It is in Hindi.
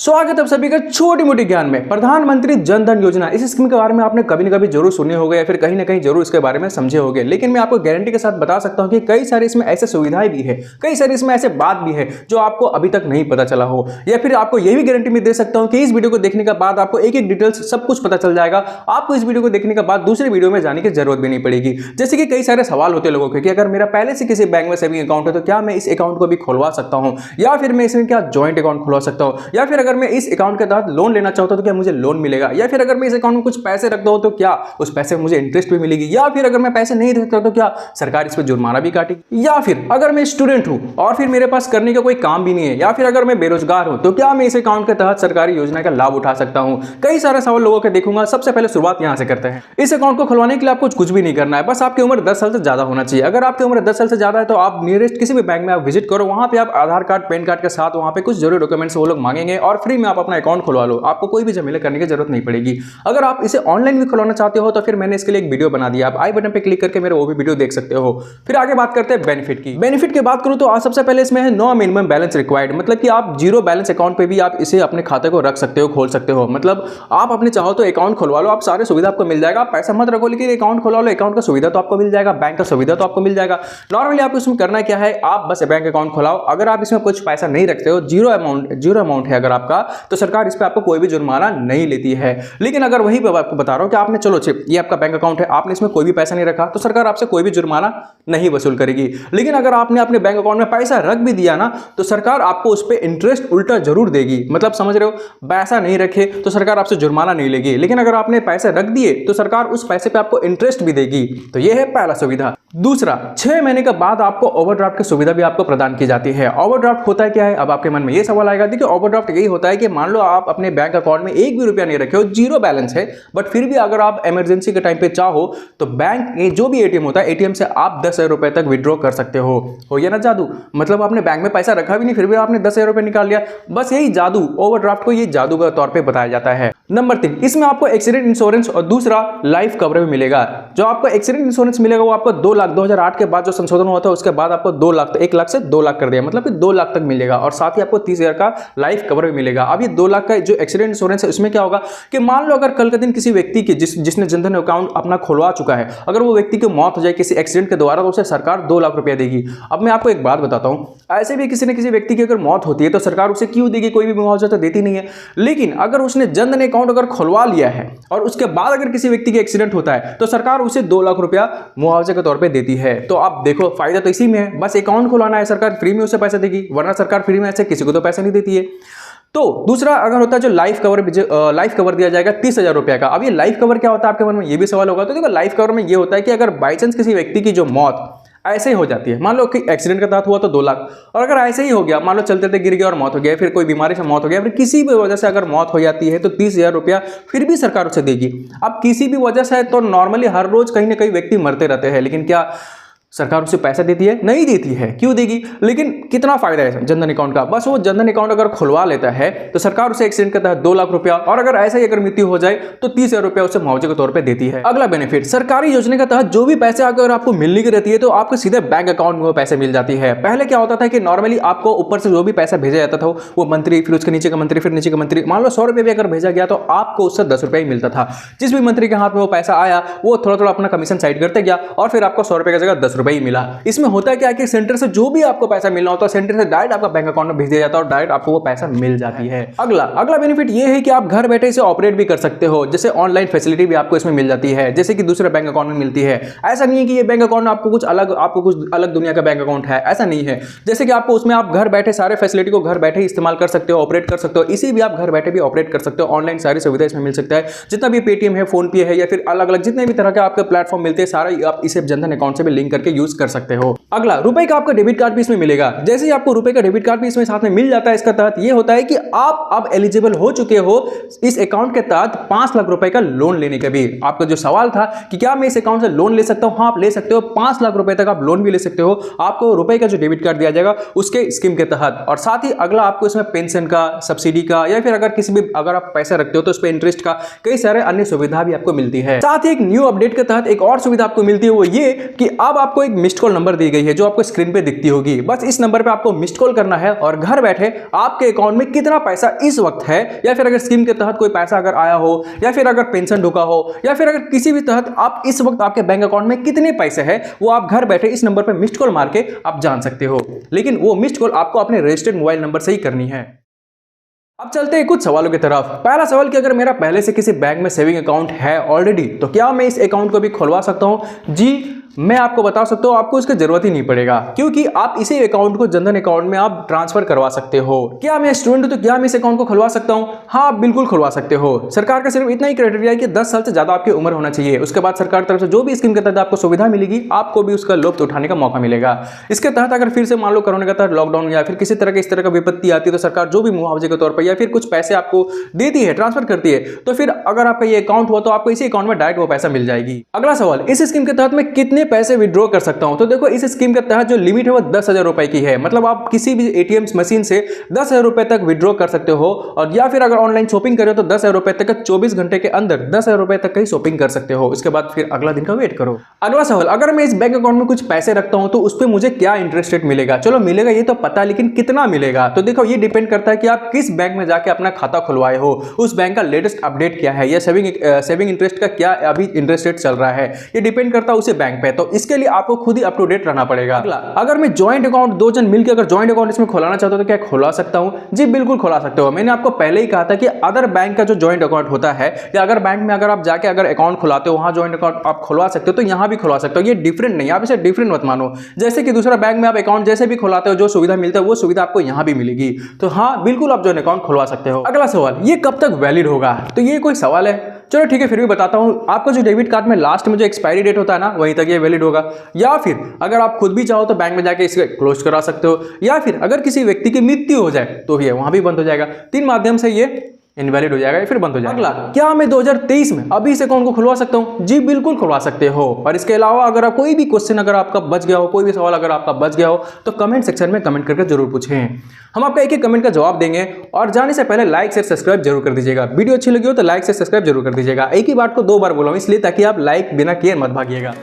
स्वागत है आप सभी का छोटी मोटी ज्ञान में। प्रधानमंत्री जन धन योजना, इस स्कीम के बारे में आपने कभी न कभी जरूर सुने होंगे या फिर कहीं ना कहीं जरूर इसके बारे में समझे होंगे। लेकिन मैं आपको गारंटी के साथ बता सकता हूं कि कई सारी इसमें ऐसे सुविधाएं भी है, कई सारी इसमें ऐसे बात भी है जो आपको अभी तक नहीं पता चला हो, या फिर आपको यह भी गारंटी मैं दे सकता हूं कि इस वीडियो को देखने के बाद आपको एक एक डिटेल्स सब कुछ पता चल जाएगा। आपको इस वीडियो को देखने के बाद दूसरे वीडियो में जाने की जरूरत भी नहीं पड़ेगी। जैसे कि कई सारे सवाल होते हैं लोगों के कि अगर मेरा पहले से किसी बैंक में सेविंग अकाउंट है तो क्या मैं इस अकाउंट को भी खुलवा सकता हूं, या फिर मैं इसमें क्या ज्वाइंट अकाउंट खुलवा सकता हूं, या फिर अगर मैं इस अकाउंट के तहत लोन लेना चाहता हूं तो क्या मुझे लोन मिलेगा, या फिर अगर मैं इस अकाउंट में कुछ पैसे रखता हूं तो क्या उस पैसे में मुझे इंटरेस्ट भी मिलेगी, या फिर अगर मैं पैसे नहीं रखता तो क्या सरकार इस पर जुर्माना भी काटेगी, या फिर अगर मैं स्टूडेंट हूं और फिर मेरे पास करने का कोई काम भी नहीं है, या फिर अगर मैं बेरोजगार हूं तो क्या मैं इस अकाउंट के तहत सरकारी योजना का लाभ उठा सकता हूं। कई सारे सवाल लोगों के देखूंगा। सबसे पहले शुरुआत यहां से करते हैं। इस अकाउंट को खुलवाने के लिए आपको कुछ भी नहीं करना है, बस आपकी उम्र 10 साल से ज्यादा होना चाहिए। अगर आपकी उम्र 10 साल से ज्यादा है तो आप नियरेस्ट किसी भी बैंक में आप विजिट करो, वहां पे आप आधार कार्ड पैन कार्ड के साथ वहां पे कुछ जरूरी डॉक्यूमेंट्स वो लोग मांगेंगे और फ्री में आप अपना अकाउंट खुलवा लो। आपको कोई भी झमेला करने की जरूरत नहीं पड़ेगी। अगर आप इसे ऑनलाइन भी खुलवाना चाहते हो तो फिर मैंने इसके लिए एक वीडियो बना दिया, आप आई बटन पे क्लिक करके मेरे वो भी वीडियो देख सकते हो। फिर आगे बात करते हैं बेनिफिट की। बेनिफिट की बात करूं तो सबसे पहले इसमें है नो मिनिमम बैलेंस रिक्वायर्ड, मतलब कि आप जीरो बैलेंस अकाउंट पे भी आप इसे अपने खाते को रख सकते हो, खोल सकते हो। मतलब आप अपने चाहो तो अकाउंट खुलवा लो, आप सारी सुविधा आपको मिल जाएगा। आप पैसा मत रखो लेकिन अकाउंट खुलवा लो, अकाउंट का सुविधा तो आपको मिल जाएगा, बैंक का सुविधा तो आपको मिल जाएगा। नॉर्मली आपको इसमें करना क्या है, आप बस बैंक अकाउंट खुलाओ। अगर आप इसमें कुछ पैसा नहीं रखते हो, जीरो अमाउंट है अगर आपका, तो सरकार इस पर आपको कोई भी जुर्माना नहीं लेती है। लेकिन अगर वही आपको बता रहा हूं कि आपने चलो ये आपका बैंक अकाउंट है, आपने इसमें कोई भी पैसा नहीं रखा तो सरकार आपसे कोई भी जुर्माना नहीं वसूल करेगी। लेकिन अगर आपने अपने बैंक अकाउंट में पैसा रख भी दिया ना तो सरकार आपको उस पर इंटरेस्ट उल्टा जरूर देगी। मतलब समझ रहे हो, पैसा नहीं रखे तो सरकार आपसे जुर्माना नहीं लेगी, लेकिन अगर आपने पैसे रख दिए तो सरकार उस पैसे पे आपको इंटरेस्ट भी देगी। तो यह है पहला सुविधा। दूसरा, 6 महीने के बाद आपको ओवरड्राफ्ट की सुविधा भी आपको प्रदान की जाती है। ओवरड्राफ्ट होता है क्या है, अब आपके मन में यह सवाल आएगा। देखिए, ओवरड्राफ्ट यही होता है कि मान लो आप अपने बैंक अकाउंट में एक भी रुपया नहीं रखे हो, जीरो बैलेंस है, बट फिर भी अगर आप इमरजेंसी के टाइम पे चाहो तो बैंक जो भी एटीएम होता है, एटीएम से आप 10,000 रुपए तक विड्रॉ कर सकते हो। गया ना जादू। मतलब आपने बैंक में पैसा रखा भी नहीं फिर भी आपने 10,000 रुपए निकाल लिया। बस यही जादू, ओवरड्राफ्ट को ये जादू के तौर पे बताया जाता है। नंबर 3, इसमें आपको एक्सीडेंट इंश्योरेंस और दूसरा लाइफ कवर भी मिलेगा। जो आपको एक्सीडेंट इंश्योरेंस मिलेगा वो आपको 2 लाख 2008 के बाद जो संशोधन हुआ था उसके बाद आपको 2 लाख, 1 लाख से 2 लाख कर दिया, मतलब कि 2 लाख तक मिलेगा। और साथ ही आपको 30,000 का लाइफ कवर भी मिलेगा। अब ये 2 लाख का जो एक्सीडेंट इंश्योरेंस है उसमें क्या होगा कि मान लो अगर कल के दिन किसी व्यक्ति की जिसने जनधन अकाउंट अपना खुलवा चुका है, अगर वो व्यक्ति की मौत हो जाए किसी एक्सीडेंट के द्वारा तो उसे सरकार 2 लाख रुपया देगी। अब मैं आपको एक बात बताता हूं, ऐसे भी किसी न किसी व्यक्ति की अगर मौत होती है तो सरकार उसे क्यों देगी, कोई भी मुआवजा तो देती नहीं है। लेकिन अगर उसने जनधन अकाउंट अगर खुलवा लिया है और उसके बाद अगर किसी व्यक्ति की एक्सीडेंट होता है तो सरकार उसे 2 लाख रुपया मुआवजे के तौर पे देती है। तो आप देखो, फायदा तो इसी में है। बस अकाउंट खुलाना है, सरकार फ्री में उसे पैसा देगी, वरना सरकार फ्री में ऐसे किसी को तो पैसा नहीं देती है। तो दूसरा अगर होता है जो लाइफ कवर दिया जाएगा 30,000 रुपया का। अब ये लाइफ कवर क्या होता है, आपके मन में ये भी सवाल होगा। तो देखो, लाइफ कवर में ये होता है कि अगर बाई चांस किसी व्यक्ति की जो मौत ऐसे ही हो जाती है, मान लो कि एक्सीडेंट के तहत हुआ तो 2 लाख, और अगर ऐसे ही हो गया, मान लो चलते थे गिर गया और मौत हो गया, फिर कोई बीमारी से मौत हो गया, फिर किसी भी वजह से अगर मौत हो जाती है तो 30,000 रुपया फिर भी सरकार उसे देगी। अब किसी भी वजह से तो नॉर्मली हर रोज कहीं ना कहीं व्यक्ति मरते रहते हैं, लेकिन क्या सरकार उसे पैसा देती है? नहीं देती है। क्यों देगी? लेकिन कितना फायदा है जनधन अकाउंट का, बस वो जनधन अकाउंट अगर खुलवा लेता है तो सरकार उसे एक्सीडेंट के तहत 2 लाख रुपया, और अगर ऐसा ही अगर मृत्यु हो जाए तो 30,000 रुपया उसे मुआवजे के तौर पे देती है। अगला बेनिफिट, सरकारी योजना के तहत जो भी पैसे अगर आपको मिलने की रहती है तो आपको सीधे बैंक अकाउंट में वो पैसे मिल जाती है। पहले क्या होता था कि नॉर्मली आपको ऊपर से जो भी पैसा भेजा जाता था वो मंत्री, फिर उसके नीचे का मंत्री, फिर नीचे का मंत्री, मान लो 100 रुपये भी अगर भेजा गया तो आपको उससे 10 रुपया ही मिलता था। जिस भी मंत्री के हाथ में वो पैसा आया वो थोड़ा थोड़ा अपना कमीशन साइड करते गया और फिर आपको 100 रुपये की जगह 10 रुपये ही मिला। में होता है क्या कि सेंटर से जो भी आपको पैसा मिलना होता है सेंटर से डायरेक्ट आपका बैंक अकाउंट में भेज दिया जाता है और डायरेक्ट आपको वो पैसा मिल जाती है। अगला बेनिफिट ये है कि आप घर बैठे इसे ऑपरेट भी कर सकते हो। जैसे ऑनलाइन फैसिलिटी भी आपको इसमें मिल जाती है, जैसे कि दूसरे बैंक अकाउंट में मिलती है। ऐसा नहीं है कि ये बैंक अकाउंट आपको कुछ अलग दुनिया का बैंक अकाउंट है, ऐसा नहीं है। जैसे कि आपको उसमें आप घर बैठे सारे फैसिलिटी को घर बैठे ही इस्तेमाल कर सकते हो, ऑपरेट कर सकते हो। इसी भी आप घर बैठे भी ऑपरेट कर सकते हो, ऑनलाइन सारी सुविधा इसमें मिल सकता है। जितना भी पेटीएम है, फोन पे है, या फिर अलग अलग जितने भी तरह के आपके प्लेटफॉर्म मिलते हैं सारे आप इसे जनधन अकाउंट से भी लिंक करके यूज कर सकते हो। अगला, रुपए का आपका डेबिट कार्ड भी इसमें मिलेगा। जैसे ही आपको रुपए का डेबिट कार्ड भी इसमें साथ में मिल जाता है, इसका तहत ये होता है कि आप अब एलिजिबल हो चुके हो इस अकाउंट के तहत 5 लाख रुपए का लोन लेने का भी। आपका जो सवाल था कि क्या मैं इस अकाउंट से लोन ले सकता हूं, हाँ आप ले सकते हो। 5 लाख रुपए तक आप लोन भी ले सकते हो, आपको रुपए का जो डेबिट कार्ड दिया जाएगा उसके स्कीम के तहत। और साथ ही अगला आपको इसमें पेंशन का, सब्सिडी का, या फिर अगर आप पैसा रखते हो तो उस पर इंटरेस्ट का, कई सारे अन्य सुविधा भी आपको मिलती है। साथ ही एक न्यू अपडेट के तहत एक और सुविधा आपको मिलती है, वो ये कि अब आपको एक मिस्ड कॉल नंबर दी गई गई है जो आपको स्क्रीन पे दिखती होगी। बस इस नंबर पे आपको मिस्ड कॉल करना है और घर बैठे आपके अकाउंट में कितना पैसा इस वक्त है, या फिर अगर स्कीम के तहत कोई पैसा अगर आया हो, या फिर अगर पेंशन ढुका हो, या फिर अगर किसी भी तहत आप इस वक्त आपके बैंक अकाउंट में कितने पैसे हैं, वो आप घर बैठे इस नंबर पे मिस्ड कॉल मार के आप जान सकते हो। लेकिन वो मिस्ड कॉल आपको अपने रजिस्टर्ड मोबाइल नंबर से ही करनी है। अब चलते हैं कुछ सवालों की तरफ। पहला सवाल कि अगर मेरा पहले से किसी बैंक में सेविंग अकाउंट है ऑलरेडी, तो क्या मैं इस अकाउंट को भी खुलवा सकता हूं? जी, मैं आपको बता सकता हूं, आपको इसकी जरूरत ही नहीं पड़ेगा, क्योंकि आप इसी अकाउंट को जनधन अकाउंट में आप ट्रांसफर करवा सकते हो। क्या मैं स्टूडेंट हूं तो क्या मैं इस अकाउंट को खुलवा सकता हूं? हाँ, आप बिल्कुल खुलवा सकते हो। सरकार का सिर्फ इतना ही क्राइटेरिया है कि 10 साल से ज्यादा आपकी उम्र होना चाहिए। उसके बाद सरकार की तरफ से जो भी स्कीम के तहत आपको सुविधा मिलेगी, आपको भी उसका लुत्फ उठाने का मौका मिलेगा। इसके तहत अगर फिर से मान लो कोरोना के तहत लॉकडाउन या फिर किसी तरह के इस तरह का विपत्ति आती है, तो सरकार जो भी मुआवजे के तौर पर या फिर कुछ पैसे आपको देती है, ट्रांसफर करती है, तो फिर अगर आपका ये अकाउंट हुआ तो आपको इसी अकाउंट में डायरेक्ट वो पैसा मिल जाएगी। अगला सवाल, इस स्कीम के तहत मैं कितने पैसे विड्रॉ कर सकता हूं? तो देखो, इस स्कीम के तहत जो लिमिट है वो 10,000 रुपए की है। मतलब आप किसी भी एटीएम मशीन से 10,000 रुपए तक विड्रॉ कर सकते हो, और या फिर अगर ऑनलाइन शॉपिंग करो तो 10,000 रुपए तक 24 घंटे के अंदर 10,000 रुपए तक की शॉपिंग कर सकते हो। इसके बाद फिर अगला दिन का वेट करो। अगला सवाल, अगर मैं इस बैंक अकाउंट में कुछ पैसे रखता हूं तो उस पर मुझे क्या इंटरेस्ट रेट मिलेगा? चलो, मिलेगा ये तो पता, लेकिन कितना मिलेगा? तो देखो, ये डिपेंड करता है कि आप किस बैंक में जाके अपना खाता खुलवाए हो, उस बैंक का लेटेस्ट अपडेट क्या है, या सेविंग इंटरेस्ट का क्या अभी इंटरेस्ट रेट चल रहा है, ये डिपेंड करता है उसी बैंक पे। तो इसके लिए आपको खुद ही अप टू डेट रहना पड़ेगा। अगला, अगर मैं जॉइंट अकाउंट, दो जन मिलकर अगर जॉइंट अकाउंट इसमें खुलाना चाहता हूं तो क्या खुला सकता हूं? जी बिल्कुल खुला सकते हो। मैंने आपको पहले ही कहा था कि अदर बैंक का जो जॉइंट अकाउंट होता है, या अगर बैंक में अगर आप जाके अगर अकाउंट खुलाते हो, वहां जॉइंट अकाउंट आप खुलवा सकते हो, तो यहां भी खुलवा सकते हो। ये डिफरेंट नहीं, आप इसे डिफरेंट मत मानो। जैसे कि दूसरा बैंक में आप अकाउंट जैसे भी खुलाते हो, जो सुविधा मिलता है वो सुविधा आपको यहां भी मिलेगी। तो हाँ, बिल्कुल आप जॉइंट अकाउंट खुलवा सकते हो। अगला सवाल, ये कब तक वैलिड होगा? तो ये कोई सवाल है? चलो ठीक है, फिर भी बताता हूं। आपका जो डेबिट कार्ड में लास्ट में जो एक्सपायरी डेट होता है ना, वहीं तक ये वैलिड होगा। या फिर अगर आप खुद भी चाहो तो बैंक में जाके इसे क्लोज करा सकते हो, या फिर अगर किसी व्यक्ति की मृत्यु हो जाए तो ये वहां भी बंद हो जाएगा। 3 माध्यम से ये इनवैलिड हो जाएगा या फिर बंद हो जाएगा। अगला, क्या मैं 2023 में अभी इस अकाउंट को खुलवा सकता हूं? जी बिल्कुल खुलवा सकते हो। और इसके अलावा अगर आप कोई भी क्वेश्चन अगर आपका बच गया हो, कोई भी सवाल अगर आपका बच गया हो, तो कमेंट सेक्शन में कमेंट करके जरूर पूछें। हम आपका एक एक कमेंट का जवाब देंगे। और जाने से पहले लाइक शेयर सब्सक्राइब जरूर कर दीजिएगा। वीडियो अच्छी लगी हो तो लाइक शेयर सब्सक्राइब जरूर कर दीजिएगा। एक ही बात को 2 बार बोला हूं इसलिए, ताकि आप लाइक बिना किए मत भागिएगा।